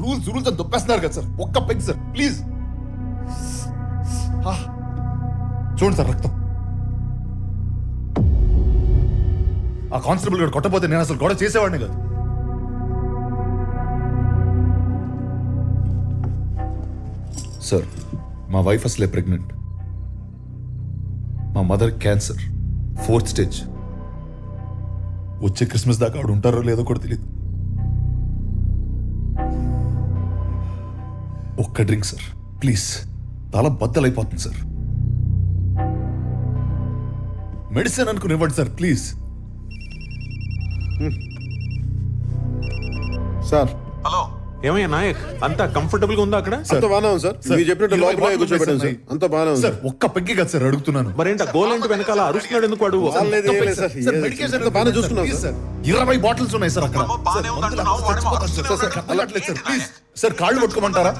Rules rules అని దొప్పేస్తున్నారు కదా sir. ఒక్క పెగ్ సార్ ప్లీజ్. చూడండి సార్ రక్తం. ఆ కానిస్టేబుల్ గారు కొట్టపోతే నేను అసలు గొడవ చేసేవాడిని కాదు. సార్ మా వైఫ్ అసలే ప్రెగ్నెంట్. మా మదర్ క్యాన్సర్ 4th స్టేజ్. వచ్చే క్రిస్మస్ దాకా ఆవిడ ఉంటారో లేదో కూడా తెలియదు. ఒక్క డ్రింక్ సార్ ప్లీజ్. చాలా బద్దలైపోతుంది సార్. మెడిసిన్ అనుకుని ఇవ్వండి సార్ ప్లీజ్. సార్ హలో, ఏమయ్యా నాయక్, అంతా కంఫర్టబుల్ గా ఉందా అక్కడ? అంత బాగానే ఉంది సార్. మీరు చెప్పినట్టు లోపల కూర్చోబెట్టాను సార్. అంత బాగానే ఉంది సార్. ఒక్క పెగ్గి కదా సార్ అడుగుతున్నాను. మరేంట గోలంటి వెనకాల అరుస్తున్నాడు ఎందుకు వాడు? సార్ మెడికేషన్ బాగానే చూసుకున్నాం సార్. 20 బాటిల్స్ ఉన్నాయి సార్ అక్కడ. ప్లీజ్ సార్ కాళ్ళు పట్టుకోమంటారా?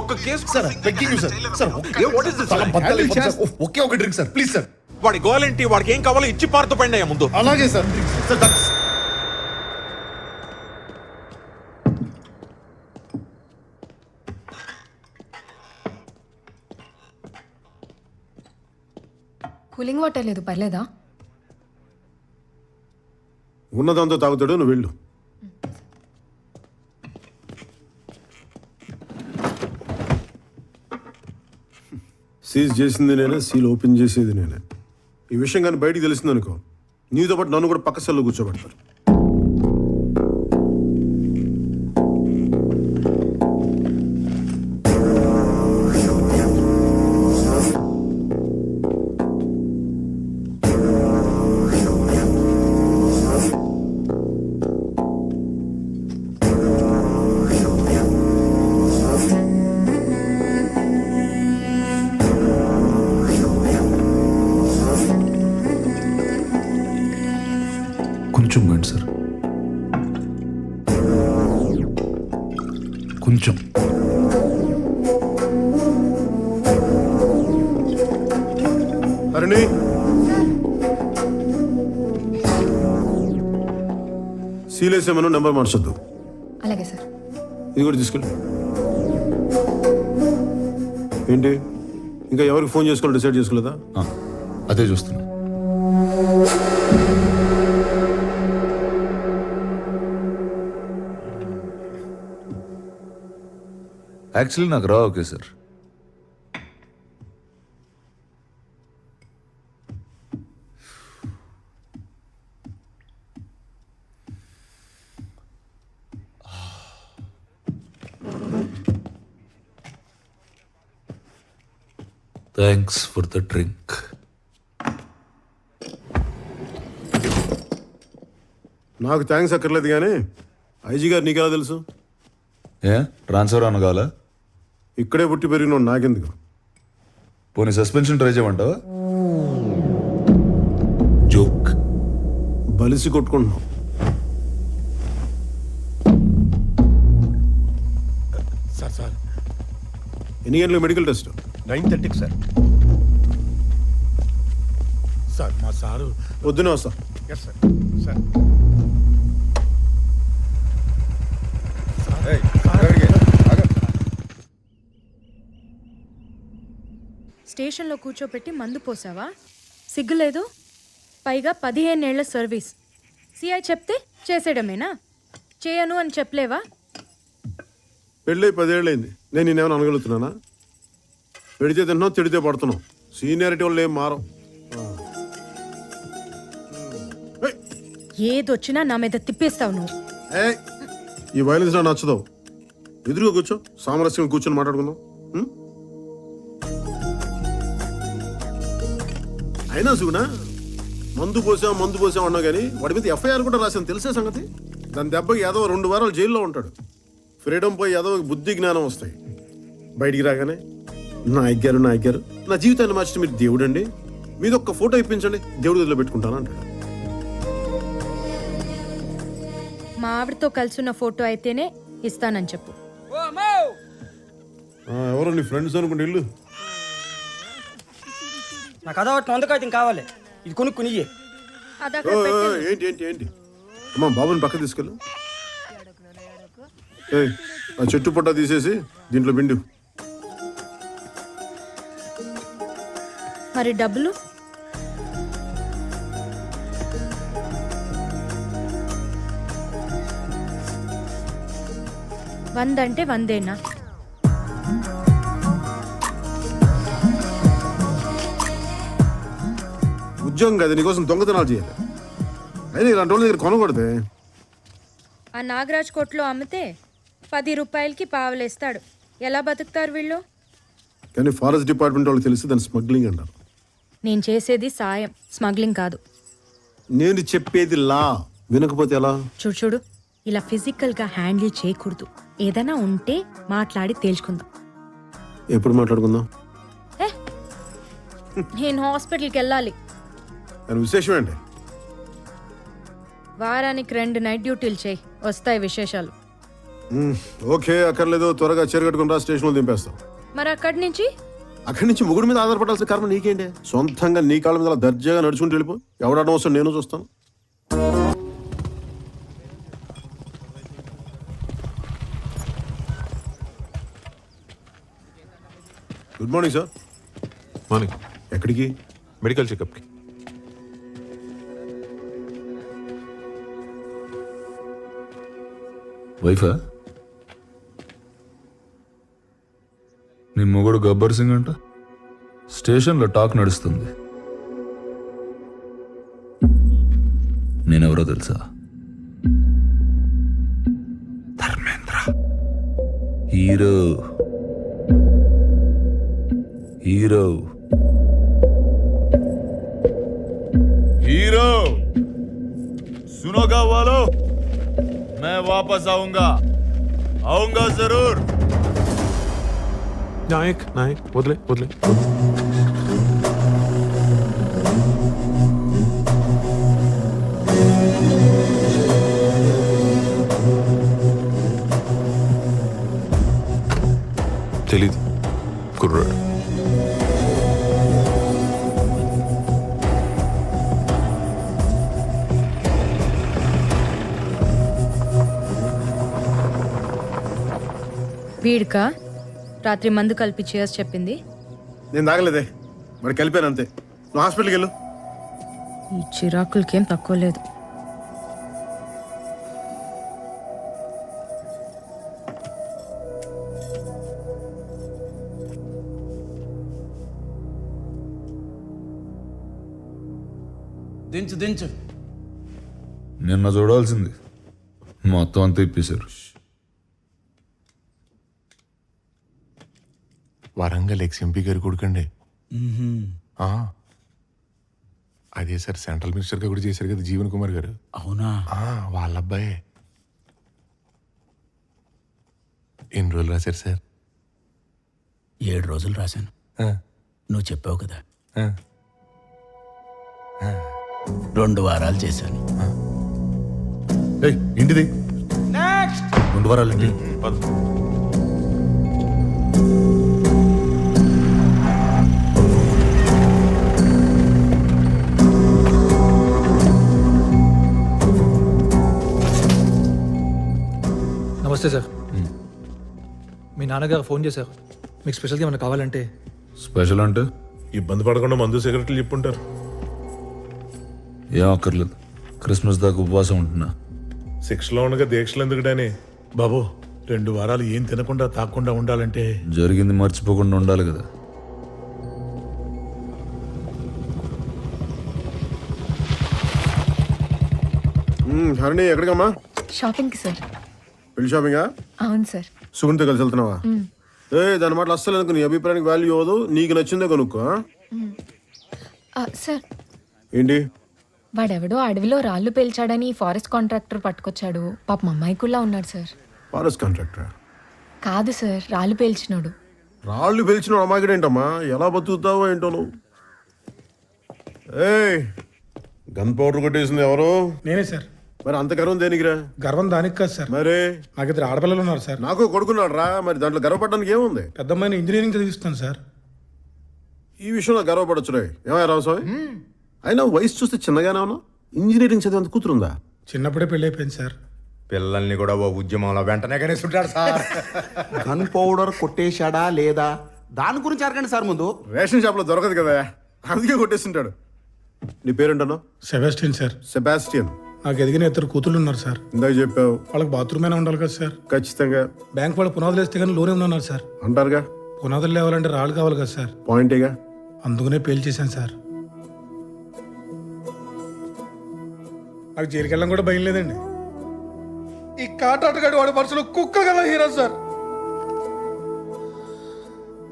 ఒక్క case sir pegging sir. Sir ఒకే ఒక డ్రింక్ సార్ ప్లీజ్ సార్. వాడి గోలంటి, వాడికి ఏం కావాలో ఇచ్చి పారుతూ పండి అయ్యా ముందు. అలాగే సార్. సార్ కూలింగ్ వాటర్ లేదు, పర్లేదా? ఉన్నదంతా తాగుతాడు, నువ్వు వెళ్ళు. సీజ్ చేసింది నేనే, సీల్ ఓపెన్ చేసేది నేనే. ఈ విషయం కానీ బయటికి తెలిసింది అనుకో, నీతో పాటు నన్ను కూడా పక్క సెల్లో కూర్చోబెడతారు. కొంచెం పోయింది సార్, కొంచెం. హరిణి, సీలేసేమను నెంబర్ మార్చొద్దు. అలాగే సార్. ఇది కూడా తీసుకెళ్ళి. ఏంటి ఇంకా ఎవరికి ఫోన్ చేసుకోవాలి డిసైడ్ చేసుకోలేదా? అదే చూస్తున్నా. యాక్చువల్లీ నాకు రా okay sir. Thanks for the drink. నాకు థ్యాంక్స్ అక్కర్లేదు కానీ ఐజీ గారు నీకెలా తెలుసు? ఏ ట్రాన్స్ఫర్ అన్న కావాలా? ఇక్కడే పుట్టి పెరిగిన నాకెందుకు? పోనీ సస్పెన్షన్ ట్రై చేయమంటావా? జోక్. బలిసి కొట్టుకుంటున్నాం. సార్ సార్ ఎన్ని గంటలకు మెడికల్ టెస్ట్? 9:30కి సార్. సార్ మా సారు పొద్దునే వస్తా. Yes sir. సార్ స్టేషన్లో కూర్చోపెట్టి మందు పోసావా? సిగ్గులేదు? పైగా 15 ఏళ్ల సర్వీస్. సిఐ చెప్తే చేసేయడమేనా? చేయను అని చెప్పలేవా? పెళ్ళి 10 ఏళ్ళైంది. నేను నేనేమైనా అనగలుగుతున్నానా? పెడితే తిన్నావు, తిడితే పడుతున్నావు. సీనియారిటీ వాళ్ళు ఏం మారం. ఏదొచ్చినా నా మీద తిప్పేస్తావు నువ్వు. ఈ వైలెన్స్ నాకు నచ్చదు. ఎదురుగా కూర్చో, సామరస్యంగా కూర్చొని మాట్లాడుకుందాం. అయినా సుగునా మందు పోసాం అన్నా కానీ వాడి మీద ఎఫ్ఐఆర్ కూడా రాశాను, తెలిసే సంగతి. దాని దెబ్బకి ఏదో 2 వారాలు జైల్లో ఉంటాడు. ఫ్రీడమ్ పోయి ఏదో బుద్ధి జ్ఞానం వస్తాయి. బయటికి రాగానే నా ఎగ్గారు నా జీవితాన్ని మార్చిన మీరు దేవుడు అండి, మీద ఒక్క ఫోటో ఇప్పించండి, దేవుడి గదిలో పెట్టుకుంటాను అంటాడు. మా ఆవిడతో కలిసిన ఫోటో అయితేనే ఇస్తానని చెప్పు. ఎవరో నీ ఫ్రెండ్స్ అనుకుంటే ఇల్లు. నాకు అదో వందకాయతం కావాలి, ఇది కొనుక్కుని. ఏంటి అమ్మా, బాబుని పక్క తీసుకెళ్ళు. ఆ చెట్టు పుట్ట తీసేసి దీంట్లో పిండు. మరి డబ్బులు? వందంటే వందేనా? ఉద్యోగం కదా, నీకోసం దొంగతనాలు చేయాలి. అయినా ఇలాంటి వాళ్ళ దగ్గర కొనకూడదే. ఆ నాగరాజ్ కొట్లో అమ్మితే 10 రూపాయలకి పావలేస్తాడు. ఎలా బతుకుతారు వీళ్ళు? కానీ ఫారెస్ట్ డిపార్ట్మెంట్ వాళ్ళు తెలిసి దాన్ని స్మగ్లింగ్ అంటారు. నేను చేసేది సాయం, స్మగ్లింగ్ కాదు. నేను చెప్పేది లా, వినకపోతే ఎలా? చూడు చూడు, ఇలా ఫిజికల్గా హ్యాండిల్ చేయకూడదు. ఏదైనా ఉంటే మాట్లాడి తేల్చుకుందాం. ఎప్పుడు మాట్లాడుకుందాం? నేను హాస్పిటల్కి వెళ్ళాలి. దాని విశేషం ఏంటి? వారానికి 2 నైట్ డ్యూటీలు చేయి, వస్తాయి విశేషాలు. ఓకే, అక్కర్లేదు. త్వరగా చేరగట్టుకుని రా, స్టేషన్లో దింపేస్తాం. మరి అక్కడి నుంచి? అక్కడి నుంచి ముగ్గురు మీద ఆధారపడాల్సిన కర్మ నీకేంటి? సొంతంగా నీ కాళ్ళ మీద అలా దర్జాగా నడుచుకుంటూ వెళ్ళిపో. ఎవడడం వస్తాడు, నేను చూస్తాను. Good morning sir. మార్నింగ్. ఎక్కడికి? మెడికల్ చెకప్కి. వైఫా? నీ మొగుడు గబ్బర్ సింగ్ అంట. స్టేషన్లో టాక్ నడుస్తుంది. నేనెవరో తెలుసా? ధర్మేంద్ర. హీరో. హీరో. హీరో. सुनोगा वालों, मैं वापस आऊंगा. आऊंगा जरूर. నాయక్ నాయక్ వదిలే వదిలే. తెలీదు కుర్రాడు. వీడికా రాత్రి మందు కలిపి చేసి చెప్పింది? నేను తాగలేదే, మరి కలిపాను అంతే. నువ్వు హాస్పిటల్కి వెళ్ళు. ఈ చిరాకులకేం తక్కువ లేదు. దించు దించు. నిన్న చూడాల్సింది, మొత్తం అంతా ఇప్పేశారు. వరంగల్ ఎక్స్ఎంపీ గారి కొడుకండి. అదే సార్, సెంట్రల్ మినిస్టర్గా కూడా చేశారు కదా జీవన్ కుమార్ గారు. అవునా? వాళ్ళ అబ్బాయే. ఎన్ని రోజులు రాశారు సార్? 7 రోజులు రాశాను. నువ్వు చెప్పావు కదా, 2 వారాలు చేశాను. ఏయ్, ఇంటిది 2 వారాలు ఏంటి? నమస్తే సార్. మీ నాన్నగారు ఫోన్ చేశారు, మీకు స్పెషల్గా ఏమైనా కావాలంటే. స్పెషల్ అంటే? ఇబ్బంది పడకుండా మందు సిగరెట్లు చెప్పుంటారు. ఏం అక్కర్లేదు, క్రిస్మస్ దాకా ఉపవాసం ఉంటున్నా. శిక్షలో ఉండగా దీక్షలు ఎందుకుడానే బాబు. 2 వారాలు ఏం తినకుండా తాకుండా ఉండాలంటే జరిగింది మర్చిపోకుండా ఉండాలి కదా. హరిణి, ఎక్కడికమ్మా? షాపింగ్కి సార్. పెళ్లి షాపింగా? అవును సార్. సుగుణితో కలిసి వెళ్తున్నావా? దాని మాటలు అస్సలు అనుకో. నీ అభిప్రాయానికి వాల్యూ అవ్వదు. నీకు నచ్చిందే కొనుక్కో. సార్, ఏంటి? వాడెవడో అడవిలో రాళ్ళు పేల్చాడని ఫారెస్ట్ కాంట్రాక్టర్ పట్టుకొచ్చాడు. పాపం అమ్మాయికుల్లా ఉన్నాడు సార్. ఫారెస్ట్ కాంట్రాక్టర్ కాదు సార్, రాళ్ళు పేల్చినాడు. రాళ్ళు పిలిచిన అమ్మాయిడేంటమ్మా? ఎలా బతుకుతావో ఏంటో నువ్వు. ఏయ్, గన్ పౌడర్ కొట్టేసింది ఎవరు? నేనే సార్. మరి అంత గర్వం దేనికిరా? గర్వం దానికి కాదు సార్. మరి నాకు 2 ఆడపిల్లలు ఉన్నారు సార్. నాకు కొడుకున్నాడు రా. మరి దాంట్లో గర్వపడడానికి ఏముంది? పెద్దమ్మాయిని ఇంజనీరింగ్ చదివిస్తాను సార్. ఈ విషయంలో గర్వపడచ్చు రే. ఏమయ్యా రామస్వామి? అయినా వయసు చూస్తే చిన్నగానే ఉన్నావు. ఇంజనీరింగ్ చదివేంత కూతురుందా? చిన్నప్పుడే పెళ్ళి అయిపోయింది సార్. పిల్లల్ని కూడా ఓ ఉద్యమంలో వెంటనే కనేస్తుంటాడు సార్. గన్ పౌడర్ కొట్టేశాడా లేదా దాని గురించి అడగండి సార్ ముందు. రేషన్ షాప్లో దొరకదు కదా, అందుకే కొట్టేస్తుంటాడు. నీ పేరేంటన్నా? Sebastian sir. సెబాస్టియన్. నాకు ఎదిగిన ఇద్దరు కూతుళ్ళు ఉన్నారు సార్. ఇందాక చెప్పావు. వాళ్ళకి బాత్రూమ్ అయినా ఉండాలి కదా సార్. ఖచ్చితంగా. బ్యాంక్ వాళ్ళు పునాదులు వేస్తే కానీ లోనే ఉన్నారు సార్. అంటారుగా. పునాదులు లేవాలంటే రాళ్ళు కావాలి కదా సార్. పాయింటేగా. అందుకనే పేల్ చేశాను సార్. నాకు జైలుకి వెళ్ళడం కూడా భయం లేదండి. ఈ కాటాటగాడి వాడి పర్సులో కుక్క కదా హీరో సార్.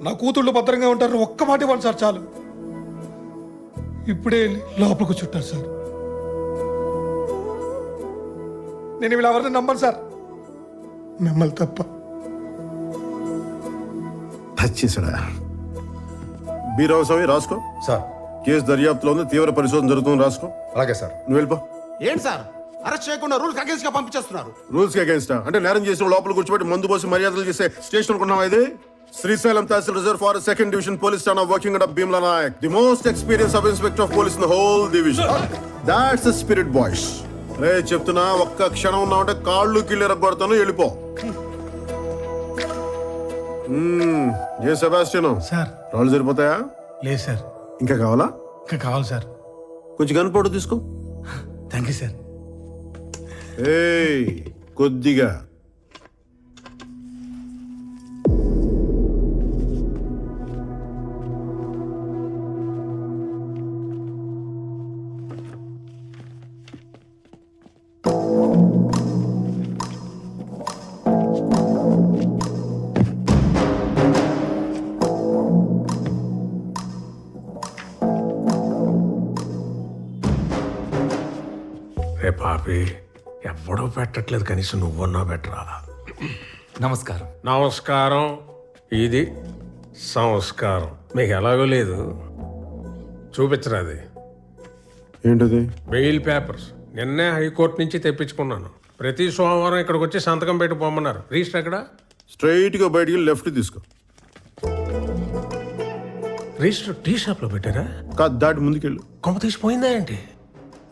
నా కూతుళ్ళు భద్రంగా ఉంటారు, ఒక్క మాట ఇవ్వండి సార్ చాలు. ఇప్పుడే వెళ్ళి లోపలికి చుట్టారు సార్. నేను వీళ్ళు ఎవరిని నమ్మను సార్, మిమ్మల్ని తప్ప. టచ్ చేశాడా? బీరావు స్వామి రాసుకో. సార్. కేసు దర్యాప్తులో ఉంది, తీవ్ర పరిశోధన జరుగుతుంది, రాసుకో. అలాగే సార్. నువ్వు వెళ్ళిపో. ఏంటి సార్ అరెస్ట్ చేయకుండా రూల్స్ అగేన్స్ట్ గా పంపించేస్తున్నారు? రూల్స్ అగేన్స్ట్ అంటే నేరం చేసిన లోపల కూర్చోబెట్టి మందు పోసి మర్యాదలు చేసే స్టేషన్ అనుకున్నావా ఇది? శ్రీశైలం తహసీల్ reserve forest second division police station working and Bheemla Nayak, the most experience sub inspector of police in the whole division. That's the spirit boys. రే చెప్తున్నా, ఒక్క క్షణం ఉన్నావంటే కాళ్ళు కిళ్ళు ఎరగొడతాను, వెళ్ళిపో. ఏ సెబాస్టియన్ సార్. రాళ్ళు సరిపోతాయా? లేదు సార్. ఇంకా కావాలా? ఇంకా కావాలి సార్. కొంచెం కనపడు తీసుకో. Thank you sir. ఏయ్ కొద్దిగా. రే పాపి, ఎవ్వడో పెట్టట్లేదు, కనీసం నువ్వన్నా పెట్టరా. నమస్కారం. నమస్కారం. ఇది సంస్కారం. మీకు ఎలాగో లేదు, చూపించరా అది. ఏంటది? బెయిల్ పేపర్స్ నిన్నే హైకోర్టు నుంచి తెప్పించుకున్నాను. ప్రతి సోమవారం ఇక్కడికి వచ్చి సంతకం పెట్టి పొమ్మన్నారు. రిజిస్టర్ ఎక్కడ? స్ట్రైట్ గా బయటికి లెఫ్ట్ తీసుకో. రిజిస్టర్ టీ షాప్ లో పెట్టారా? కాదు, దాటి ముందుకెళ్ళు. కొమ్మ తీసిపోయిందా ఏంటి?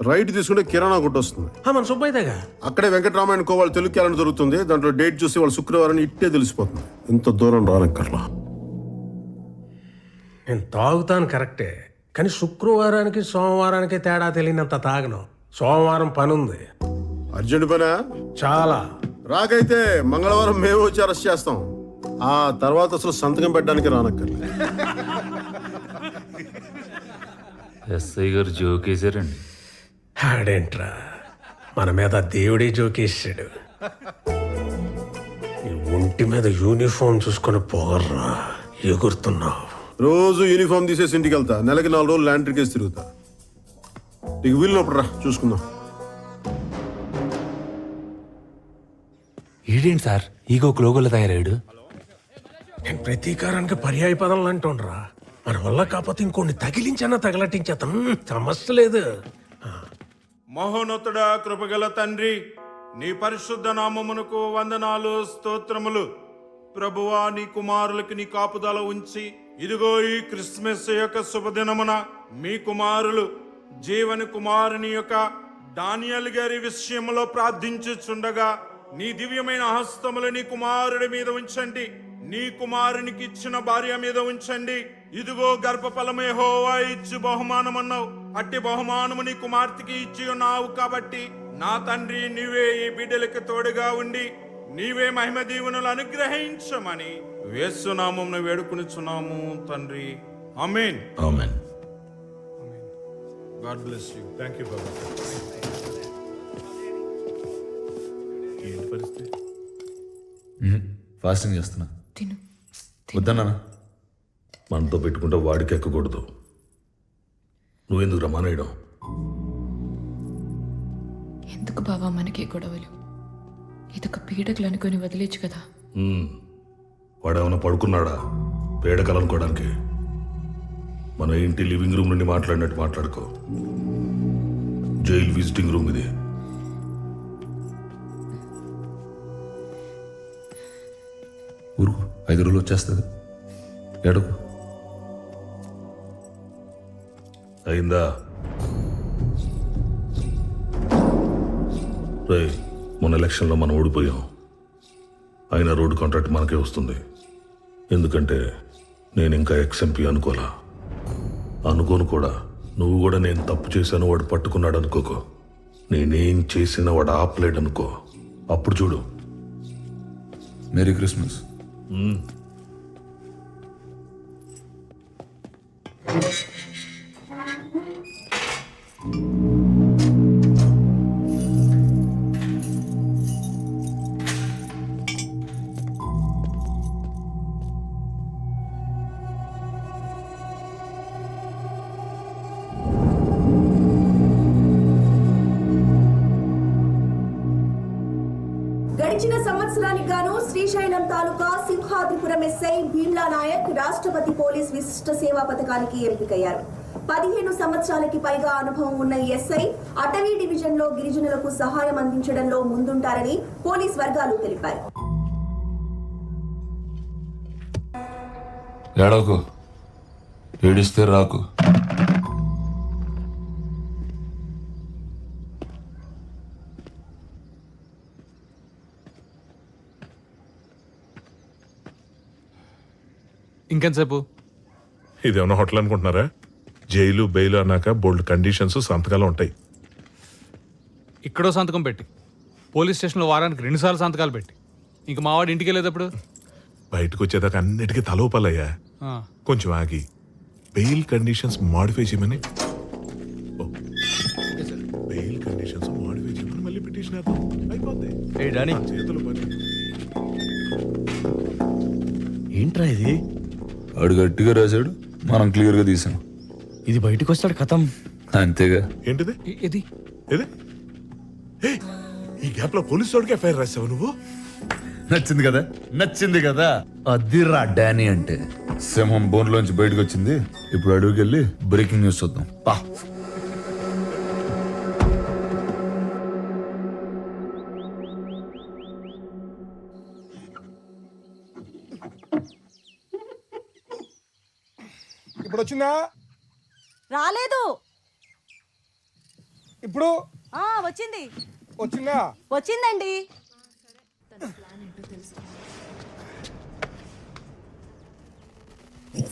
రైట్ తీసుకుంటే కిరాణా కొట్టు వస్తుంది. మన సుబ్బయ్యగా అక్కడే వెంకటరామాయణ కో వాళ్ళు తెలుగు క్యాలెండర్ జరుగుతుంది. దాంట్లో డేట్ చూసి వాళ్ళు శుక్రవారం ఇట్టే తెలిసిపోతుంది. ఇంత దూరం రానక్కర్లా. నేను తాగుతాను కరెక్టే, కానీ శుక్రవారానికి సోమవారానికి తేడా తెలియనంత తాగను. సోమవారం పని ఉంది. అర్జెంట్ పనా? చాలా. రాకైతే మంగళవారం మేము వచ్చి అరెస్ట్ చేస్తాం. ఆ తర్వాత అసలు సంతకం పెట్టడానికి రానక్కర్లా. ఎస్ఐ గారు జోకేశారండి. ఆడేంట్రా, మన మీద దేవుడే జోకేసాడు. ఈ ఒంటి మీద యూనిఫామ్ చూసుకొని పోగర్రా, ఎగురుతున్నావు. రోజు యూనిఫామ్ తీసేసి ఇంటికి వెళ్తా. నెలకి 4 రోజులు ల్యాండ్రీ కేసు తిరుగుతా. నీకు వీలునప్పుడు రా, చూసుకుందాం. ఈడేంటి సార్ ఈగో క్లోగోలో తయారయ్యాడు? నేను ప్రతీకారానికి పర్యాయ పదాలు అంటుండ్రా. మన వల్ల కాకపోతే ఇంకొన్ని తగిలించన్నా తగలటించేతాం, సమస్య లేదు. మహోన్నతుడా, కృపగల తండ్రి, నీ పరిశుద్ధ నామమునకు వందనాలు, స్తోత్రములు. ప్రభువా, నీ కుమారులకి నీ కాపుదల ఉంచి, ఇదిగో ఈ క్రిస్మస్ యొక్క శుభదినమున మీ కుమారులు జీవని కుమారుని యొక్క డానియల్ గారి విషయంలో ప్రార్థించుచుండగా నీ దివ్యమైన హస్తములు నీ కుమారుడి మీద ఉంచండి. నీ కుమారునికి ఇచ్చిన భార్య మీద ఉంచండి. ఇదిగో గర్భఫలము యెహోవా ఇచ్చు బహుమానమన్నావు. అట్టి బహుమానము నీ కుమార్తెకి ఇచ్చి ఉన్నావు కాబట్టి నా తండ్రి, నీవే ఈ బిడ్డలకు తోడుగా ఉండి నీవే మహిమ దీవెనలు అనుగ్రహించమని యేసునామమున వేడుకొనుచున్నాము తండ్రి. Amen. Amen. God bless you. Thank you బాబా. ఏంటి పరిస్థితి? ఫాస్టింగ్ చేస్తున్నా. తిను. వద్దన్నా, మనతో పెట్టుకుంటే వాడికి ఎక్కకూడదు. నువ్వెందుకు రమానేయడం? ఎందుకు బావా మనకి గొడవలు? ఇదొక పీడకలు అనుకొని వదిలేచ్చు కదా. వాడేమైనా పడుకున్నాడా పేడకలనుకోవడానికి? మన ఇంటి లివింగ్ రూమ్ నుండి మాట్లాడినట్టు మాట్లాడుకో. జైలు విజిటింగ్ రూమ్ ఇది. ఊరుకు, 5 రోజులు వచ్చేస్తుంది. ఎడకు అయిందా? రేయ్, మొన్న ఎలక్షన్లో మనం ఓడిపోయాం. అయినా రోడ్డు కాంట్రాక్ట్ మనకే వస్తుంది. ఎందుకంటే నేను ఇంకా ఎక్స్ఎంపీ అనుకోను కూడా. నువ్వు కూడా నేను తప్పు చేశాను వాడు పట్టుకున్నాడు అనుకోకో. నేనేం చేసినా వాడు ఆపలేడు అనుకో. అప్పుడు చూడు. Merry Christmas. గడిచిన సంవత్సరానికి గాను శ్రీశైలం తాలూకా సింహాద్రిపురం ఎస్ఐ భీమ్లా నాయక్ రాష్ట్రపతి పోలీస్ విశిష్ట సేవా పథకానికి ఎంపికయ్యారు. 15 సంవత్సరాలకి పైగా అనుభవం ఉన్న ఈ ఎస్ఐ అటవీ డివిజన్ లో గిరిజనులకు సహాయం అందించడంలో ముందుంటారని పోలీస్ వర్గాలు తెలిపాయి. ఏడవకు, ఏడిస్తే రాకు. ఇంకెంతసేపు? ఇదేమన్నా హోటల్ అనుకుంటున్నారా? జైలు బెయిల్ అన్నాక బోల్డ్ కండిషన్స్ సంతకాలు ఉంటాయి. ఇక్కడో సంతకం పెట్టి పోలీస్ స్టేషన్లో వారానికి 2 సార్లు సంతకాలు పెట్టి ఇంక మావాడు ఇంటికి వెళ్ళేటప్పుడు బయటకు వచ్చేదాకా అన్నిటికీ తలోపాలయ్యా. కొంచెం ఆగి బెయిల్ కండిషన్స్ మాడిఫై చేయమని బెయిల్ కండిషన్స్ మాడిఫై చేయమని మళ్ళీ పిటిషన్ అయిపోద్ది. చేతులు పని. ఏంట్రా ఇది? వాడు గట్టిగా రాశాడు, మనం క్లియర్గా తీసాం. ఇది బయటకు వస్తాడు కథం. అంతేగా. ఏంటిది? ఇది ఏది? ఈ గ్యాప్ లో పోలీసు వాడికి ఎఫ్ఐఆర్ రాసావు నువ్వు? నచ్చింది కదా. అదిరా డానీ అంటే. సింహం బోన్లోంచి బయటకు వచ్చింది. ఇప్పుడు అడుగుకి వెళ్ళి బ్రేకింగ్ న్యూస్ చూద్దాం. పా. ఇప్పుడు వచ్చిందా? రాలేదు. ఇప్పుడు వచ్చింది. వచ్చిందా? వచ్చిందండి.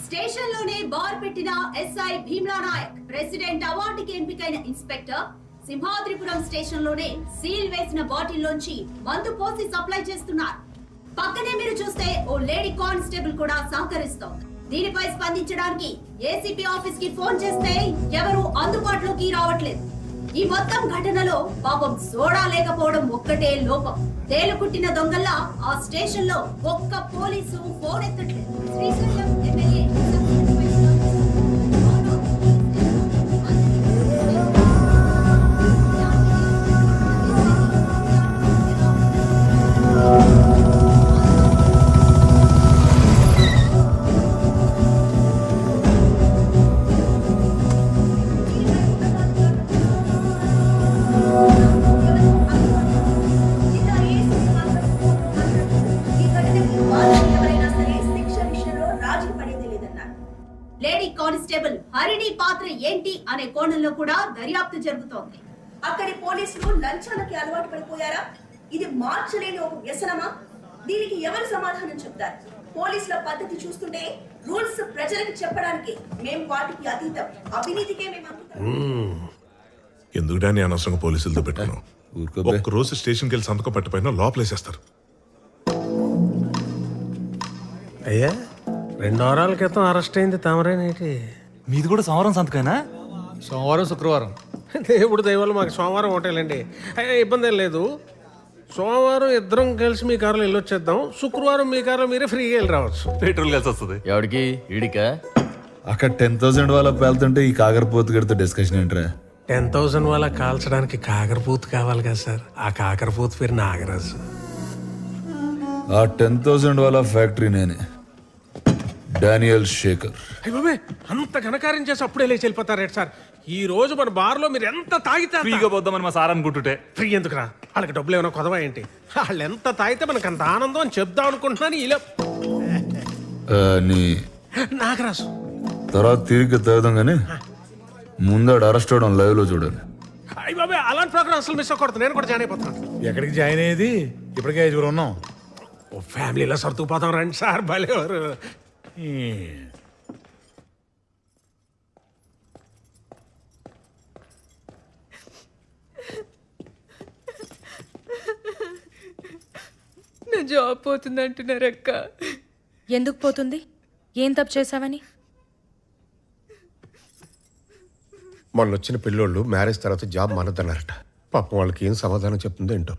స్టేషన్ లోనే బార్ పెట్టిన ఎస్ఐ భీమ్లా నాయక్ ప్రెసిడెంట్ అవార్డుకి ఎంపికైన ఇన్స్పెక్టర్ సింహాద్రిపురం స్టేషన్ లోనే సీల్ వేసిన బాటిల్ లోంచి మందు పోసి సప్లై చేస్తున్నారు. పక్కనే మీరు చూస్తే ఓ లేడీ కానిస్టేబుల్ కూడా సహకరిస్తోంది. దీనిపై స్పందించడానికి ఏసీపీ ఆఫీస్ కి ఫోన్ చేస్తే ఎవరు అందుబాటులోకి రావట్లేదు. ఈ మొత్తం ఘటనలో పాపం సోడా లేకపోవడం ఒక్కటే లోపం. తేలుకుట్టిన దొంగల్లా ఆ స్టేషన్ లో ఒక్క పోలీసు ఫోన్ ఎత్తట్లేదు. Srisailam MLA lady constable Harini పాత్ర ఏంటి అనే కోణంలో కూడా దర్యాప్తు జరుగుతోంది. అక్కడి పోలీసులు లంచాలకి అలవాటు పడిపోయారా? ఇది మార్చలేని ఒక వ్యసనమా? దీనికి ఎవరు సమాధానం చెప్తారు? పోలీసుల పద్ధతి చూస్తుంటే రూల్స్ ప్రజలకు చెప్పడానికి మేము వాటికి అతీతం, అవినీతికే మేము ఎందుకు డాని అనవసరంగా పోలీసులతో పెట్టాను. ఒక్క రోజు స్టేషన్కి వెళ్ళి సంతకం పట్టిపోయినా లోపలేసేస్తారు. అయ్యా 2 వారాల క్రితం అరెస్ట్ అయింది తమరేనేటి? మీది కూడా సోమవారం సంతకైనా? సోమవారం శుక్రవారం. దేవుడు దయవల్ల మాకు సోమవారం ఒకటేలేండి. అయ్యా ఇబ్బంది ఏం లేదు. సోమవారం ఇద్దరం కలిసి మీ కారులో వెళ్ళొచ్చేద్దాం. శుక్రవారం మీ కారులో మీరే ఫ్రీగా వెళ్ళి రావచ్చు. పెట్రోల్ కలిసి వస్తుంది. ఎవడికి? ఈడికా? అక్కడ 10,000 వాళ్ళ పేలుతుంటే ఈ కాకరపోతు గడితో డిస్కషన్ ఏంట్రా? 10,000 వాళ్ళ కాల్చడానికి కాకరపూత్ కావాలి కదా సార్. ఆ కాకరపూత్ పేరు నాగరాజు. ఆ 10,000 వాళ్ళ ఫ్యాక్టరీ నేనే, డానియల్ శేఖర్. అయ్య బాబే, అంత ఘనకార్యం చేసి అప్పుడే లేచి వెళ్ళిపోతారేంటి సార్? ఈ రోజు మన బార్లో మీరు ఎంత తాగితే ఫ్రీగా పోద్దామని మా సార్ అనుకుంటుంటే. ఫ్రీ ఎందుకురా? వాళ్ళకి డబ్బులు ఏమైనా కొదవా ఏంటి? వాళ్ళు ఎంత తాగితే మనకు అంత ఆనందం అని చెప్దాం అనుకుంటున్నాను. ఇలా నీ నాగరాజు తర్వాత తిరిగి తాగుదాం కానీ ముందాడు అరెస్ట్ అవడం లైవ్ లో చూడాలి. అయ్య బాబే, అలాంటి ప్రోగ్రామ్ అసలు మిస్ అవ్వకూడదు. నేను కూడా జాయిన్ అయిపోతాను. ఎక్కడికి జాయిన్ అయ్యేది? ఇప్పటికే 5 ఉన్నాం. ఓ ఫ్యామిలీలో సర్దుకుపోతాం రండి సార్. భలేవారు. నా జాబ్ పోతుంది అంటున్నారు అక్క. ఎందుకు పోతుంది? ఏం తప్పు చేసావని? మొన్న వచ్చిన పిల్లోళ్ళు మ్యారేజ్ తర్వాత జాబ్ మానద్దన్నారట. పాపం వాళ్ళకి ఏం సమాధానం చెప్తుందో ఏంటో.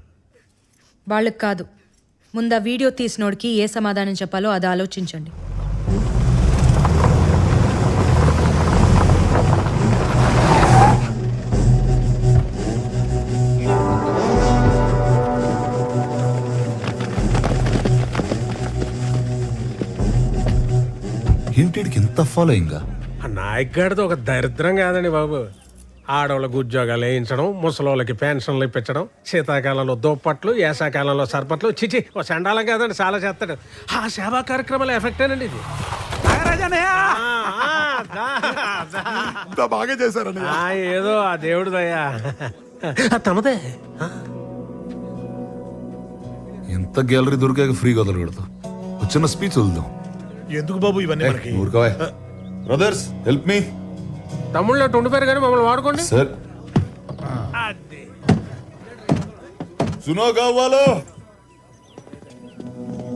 వాళ్ళకి కాదు, ముందు ఆ వీడియో తీసినోడికి ఏ సమాధానం చెప్పాలో అది ఆలోచించండి. ఏంటికి ఇంత ఫాలోయింగ్? ఆ నాయక్ గారితో ఒక దరిద్రం కాదండి బాబు. ఆడవాళ్ళకి ఉద్యోగాలు వేయించడం, ముసలోళ్ళకి పెన్షన్లు ఇప్పించడం, శీతాకాలంలో దుప్పట్లు, వేసాకాలంలో సర్పట్లు. చిచి ఓ చండాలం కాదండి, చాలా చేస్తాడు. ఆ సేవా కార్యక్రమాల ఎఫెక్టేనండి ఇది. బాగా చేశారని ఏదో ఆ దేవుడు దయా. తమదే. ఎంత గ్యాలరీ దొరికాక ఫ్రీగా వదలకూడదు. చిన్న స్పీచ్ వదులుదాం. ఎందుకు బాబు ఇవన్నీ మనకి? ఊరుకోవా. Brothers help me. తమ్ముళ్ళు ఉండిపోయారు కానీ మమ్మల్ని వాడుకోండి సార్. సునో కావాలో